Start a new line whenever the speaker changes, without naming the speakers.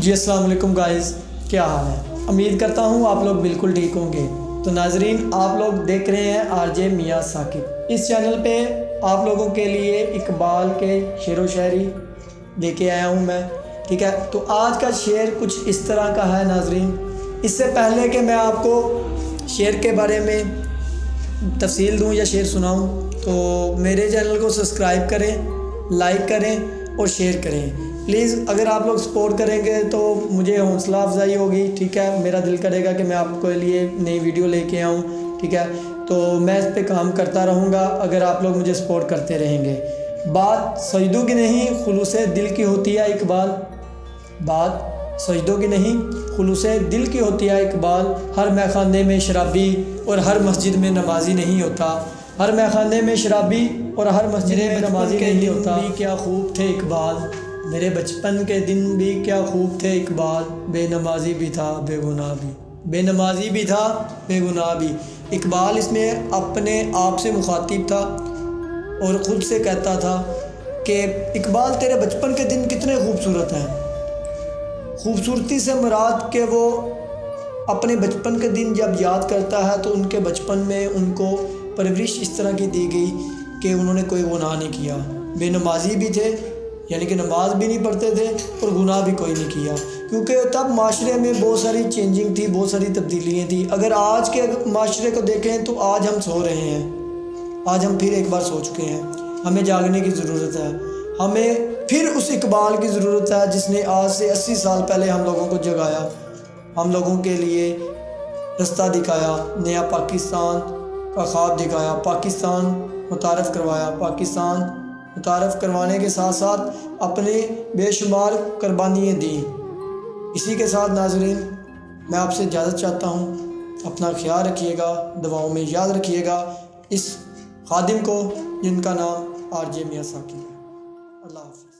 جی السلام علیکم گائز، کیا حال ہے؟ امید کرتا ہوں آپ لوگ بالکل ٹھیک ہوں گے۔ تو ناظرین، آپ لوگ دیکھ رہے ہیں آر جے میاں ثاقب۔ اس چینل پہ آپ لوگوں کے لیے اقبال کے شعر و شاعری لے کے آیا ہوں میں، ٹھیک ہے؟ تو آج کا شعر کچھ اس طرح کا ہے ناظرین۔ اس سے پہلے کہ میں آپ کو شعر کے بارے میں تفصیل دوں یا شعر سناؤں، تو میرے چینل کو سبسکرائب کریں، لائک کریں اور شیئر کریں پلیز۔ اگر آپ لوگ سپورٹ کریں گے تو مجھے حوصلہ افزائی ہوگی، ٹھیک ہے؟ میرا دل کرے گا کہ میں آپ کے لیے نئی ویڈیو لے کے آؤں، ٹھیک ہے؟ تو میں اس پہ کام کرتا رہوں گا اگر آپ لوگ مجھے سپورٹ کرتے رہیں گے۔ بات سجدوں کی نہیں خلوص دل کی ہوتی ہے اقبال، بات سجدوں کی نہیں خلوص دل کی ہوتی ہے اقبال۔ ہر میخانے میں شرابی اور ہر مسجد میں نمازی نہیں ہوتا، ہر میخانے میں شرابی اور ہر مسجد میں نمازی نہیں ہوتا۔ بھی کیا خوب تھے اقبال، میرے بچپن کے دن بھی کیا خوب تھے اقبال۔ بے نمازی بھی تھا بے گناہ بھی، بے نمازی بھی تھا بے گناہ بھی۔ اقبال اس میں اپنے آپ سے مخاطب تھا اور خود سے کہتا تھا کہ اقبال تیرے بچپن کے دن کتنے خوبصورت ہیں۔ خوبصورتی سے مراد کہ وہ اپنے بچپن کے دن جب یاد کرتا ہے تو ان کے بچپن میں ان کو پرورش اس طرح کی دی گئی کہ انہوں نے کوئی گناہ نہیں کیا۔ بے نمازی بھی تھے، یعنی کہ نماز بھی نہیں پڑھتے تھے اور گناہ بھی کوئی نہیں کیا، کیونکہ تب معاشرے میں بہت ساری چینجنگ تھی، بہت ساری تبدیلیاں تھیں۔ اگر آج کے معاشرے کو دیکھیں تو آج ہم سو رہے ہیں، آج ہم پھر ایک بار سو چکے ہیں۔ ہمیں جاگنے کی ضرورت ہے، ہمیں پھر اس اقبال کی ضرورت ہے جس نے آج سے 80 سال پہلے ہم لوگوں کو جگایا، ہم لوگوں کے لیے رستہ دکھایا، نیا پاکستان کا خواب دکھایا، پاکستان متعارف کروایا، پاکستان متعارف کروانے کے ساتھ ساتھ اپنے بے شمار قربانیاں دیں۔ اسی کے ساتھ ناظرین، میں آپ سے اجازت چاہتا ہوں، اپنا خیال رکھیے گا، دعاؤں میں یاد رکھیے گا اس خادم کو جن کا نام آر جے میاں ثاقب ہے۔ اللہ حافظ۔